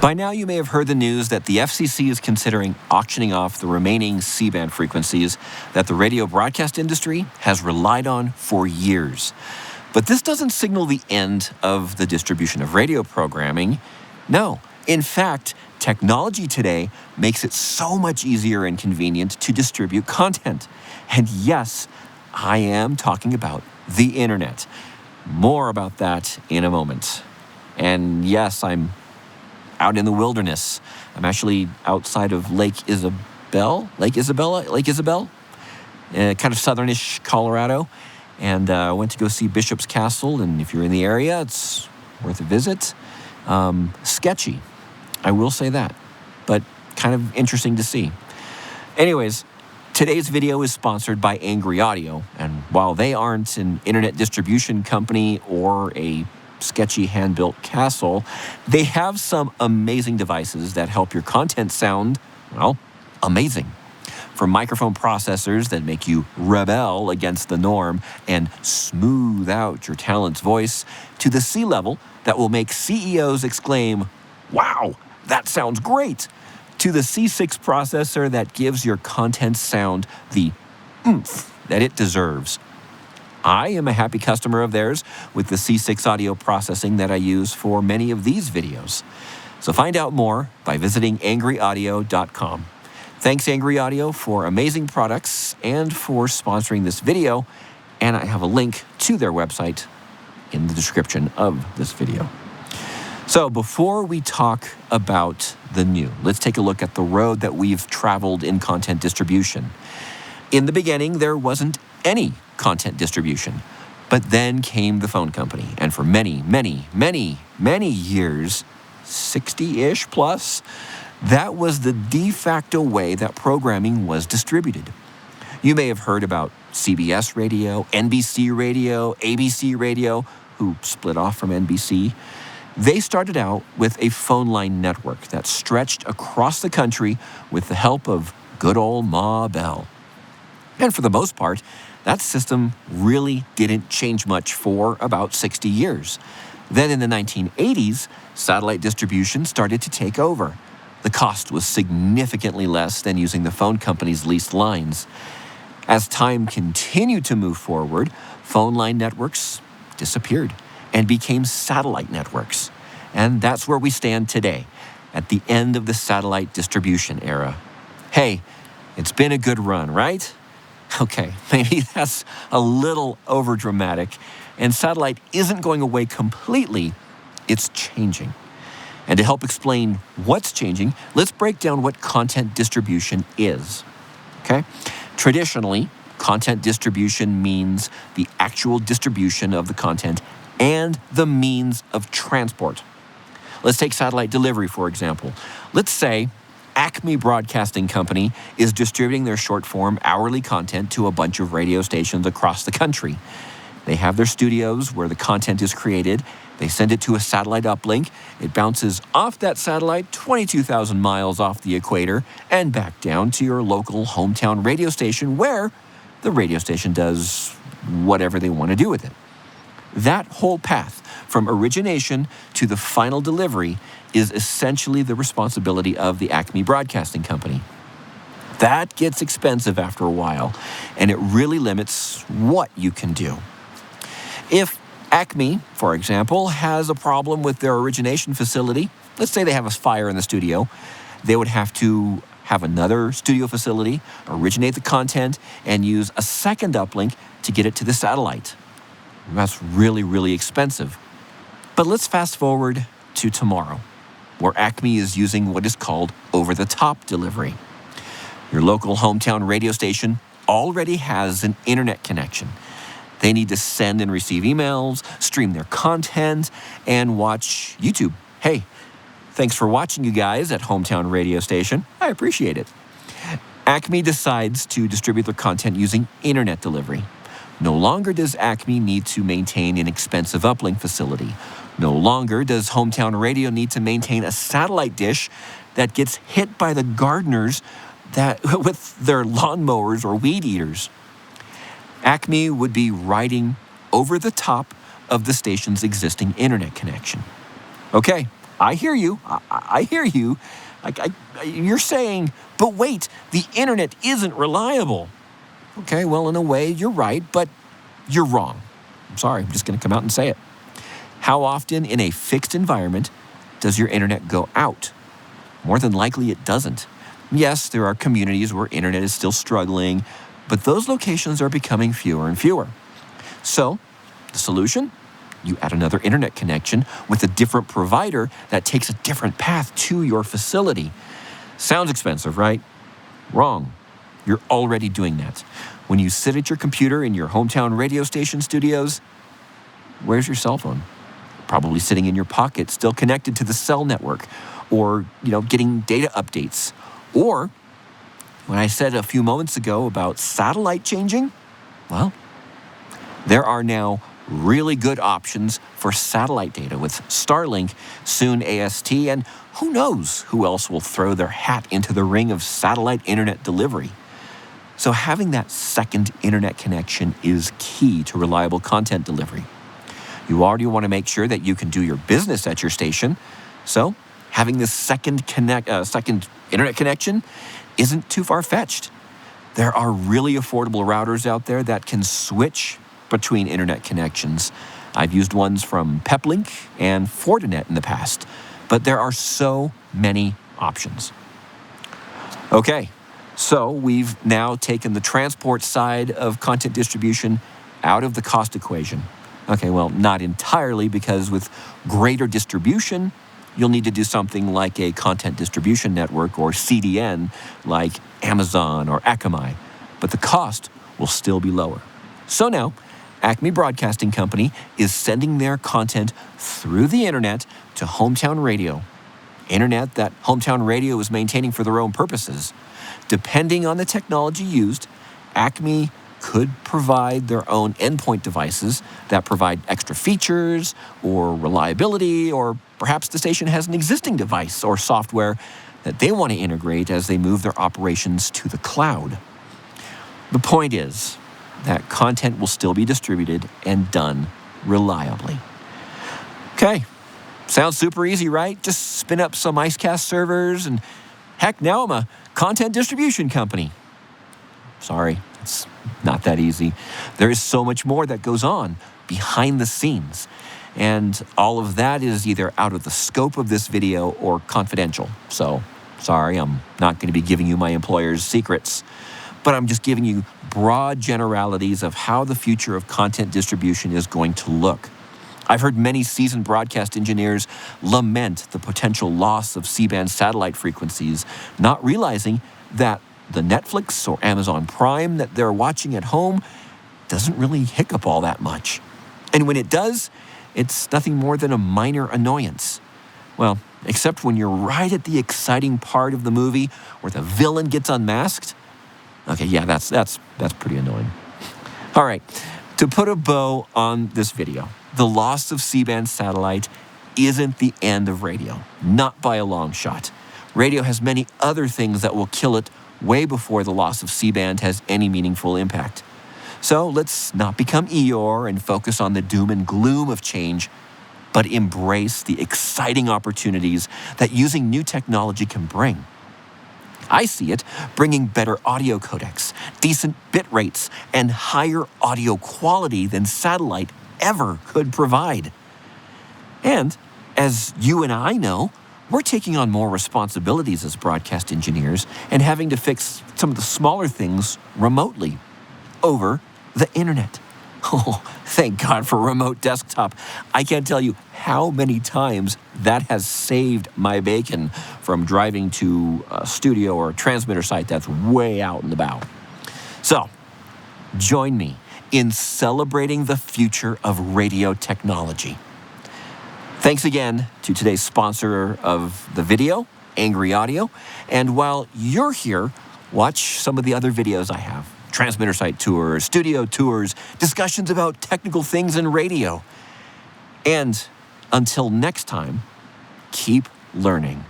By now, you may have heard the news that the FCC is considering auctioning off the remaining C-band frequencies that the radio broadcast industry has relied on for years. But this doesn't signal the end of the distribution of radio programming. No. In fact, technology today makes it so much easier and convenient to distribute content. And yes, I am talking about the internet. More about that in a moment. And yes, I'm out in the wilderness. I'm actually outside of Lake Isabella, kind of southernish Colorado. And I went to go see Bishop's Castle, and if you're in the area, it's worth a visit. Sketchy, I will say that, but kind of interesting to see. Anyways, today's video is sponsored by Angry Audio, and while they aren't an internet distribution company or a sketchy hand-built castle, they have some amazing devices that help your content sound, well, amazing. From microphone processors that make you rebel against the norm and smooth out your talent's voice, to the C-level that will make CEOs exclaim, "Wow, that sounds great!" to the C6 processor that gives your content sound the oomph that it deserves. I am a happy customer of theirs with the C6 audio processing that I use for many of these videos. So find out more by visiting angryaudio.com. Thanks, Angry Audio, for amazing products and for sponsoring this video. And I have a link to their website in the description of this video. So before we talk about the new, let's take a look at the road that we've traveled in content distribution. In the beginning, there wasn't any content distribution. But then came the phone company. And for many, many, many, many years, 60-ish plus, that was the de facto way that programming was distributed. You may have heard about CBS Radio, NBC Radio, ABC Radio, who split off from NBC. They started out with a phone line network that stretched across the country with the help of good old Ma Bell. And for the most part, that system really didn't change much for about 60 years. Then in the 1980s, satellite distribution started to take over. The cost was significantly less than using the phone company's leased lines. As time continued to move forward, phone line networks disappeared and became satellite networks. And that's where we stand today, at the end of the satellite distribution era. Hey, it's been a good run, right? Okay, maybe that's a little overdramatic, and satellite isn't going away completely, it's changing. And to help explain what's changing, let's break down what content distribution is. Okay? Traditionally, content distribution means the actual distribution of the content and the means of transport. Let's take satellite delivery, for example. Let's say Acme Broadcasting Company is distributing their short-form hourly content to a bunch of radio stations across the country. They have their studios where the content is created. They send it to a satellite uplink. It bounces off that satellite 22,000 miles off the equator and back down to your local hometown radio station where the radio station does whatever they want to do with it. That whole path from origination to the final delivery is essentially the responsibility of the Acme Broadcasting Company. That gets expensive after a while, and it really limits what you can do. If Acme, for example, has a problem with their origination facility, let's say they have a fire in the studio, they would have to have another studio facility, originate the content, and use a second uplink to get it to the satellite. That's really, really expensive. But let's fast forward to tomorrow, where Acme is using what is called over-the-top delivery. Your local hometown radio station already has an internet connection. They need to send and receive emails, stream their content, and watch YouTube. Hey, thanks for watching, you guys, at Hometown Radio Station. I appreciate it. Acme decides to distribute their content using internet delivery. No longer does Acme need to maintain an expensive uplink facility. No longer does Hometown Radio need to maintain a satellite dish that gets hit by the gardeners with their lawnmowers or weed eaters. Acme would be riding over the top of the station's existing internet connection. Okay, I hear you. I hear you. You're saying, but wait, the internet isn't reliable. Okay, well, in a way, you're right, but you're wrong. I'm sorry, I'm just going to come out and say it. How often in a fixed environment does your internet go out? More than likely, it doesn't. Yes, there are communities where internet is still struggling, but those locations are becoming fewer and fewer. So, the solution? You add another internet connection with a different provider that takes a different path to your facility. Sounds expensive, right? Wrong. You're already doing that. When you sit at your computer in your hometown radio station studios, where's your cell phone? Probably sitting in your pocket, still connected to the cell network, or, getting data updates. Or, when I said a few moments ago about satellite changing, well, there are now really good options for satellite data with Starlink, soon AST, and who knows who else will throw their hat into the ring of satellite internet delivery. So having that second internet connection is key to reliable content delivery. You already want to make sure that you can do your business at your station, so having this second internet connection isn't too far-fetched. There are really affordable routers out there that can switch between internet connections. I've used ones from Peplink and Fortinet in the past, but there are so many options. Okay, so we've now taken the transport side of content distribution out of the cost equation. Okay, well, not entirely, because with greater distribution, you'll need to do something like a content distribution network or CDN like Amazon or Akamai, but the cost will still be lower. So now, Acme Broadcasting Company is sending their content through the internet to hometown radio. Internet that hometown radio is maintaining for their own purposes. Depending on the technology used, Acme could provide their own endpoint devices that provide extra features or reliability, or perhaps the station has an existing device or software that they want to integrate as they move their operations to the cloud. The point is that content will still be distributed and done reliably. Okay, sounds super easy, right? Just spin up some IceCast servers and heck, now I'm a content distribution company. Sorry, it's not that easy. There is so much more that goes on behind the scenes, and all of that is either out of the scope of this video or confidential. So, sorry, I'm not going to be giving you my employer's secrets, but I'm just giving you broad generalities of how the future of content distribution is going to look. I've heard many seasoned broadcast engineers lament the potential loss of C-band satellite frequencies, not realizing that the Netflix or Amazon Prime that they're watching at home doesn't really hiccup all that much. And when it does, it's nothing more than a minor annoyance. Well, except when you're right at the exciting part of the movie where the villain gets unmasked. Okay, yeah, that's pretty annoying. All right, to put a bow on this video, the loss of C-band satellite isn't the end of radio, not by a long shot. Radio has many other things that will kill it way before the loss of C-band has any meaningful impact. So let's not become Eeyore and focus on the doom and gloom of change, but embrace the exciting opportunities that using new technology can bring. I see it bringing better audio codecs, decent bit rates, and higher audio quality than satellite ever could provide. And as you and I know, we're taking on more responsibilities as broadcast engineers and having to fix some of the smaller things remotely over the internet. Oh, thank God for remote desktop. I can't tell you how many times that has saved my bacon from driving to a studio or a transmitter site that's way out in the bow. So, join me in celebrating the future of radio technology. Thanks again to today's sponsor of the video, Angry Audio. And while you're here, watch some of the other videos I have. Transmitter site tours, studio tours, discussions about technical things in radio. And until next time, keep learning.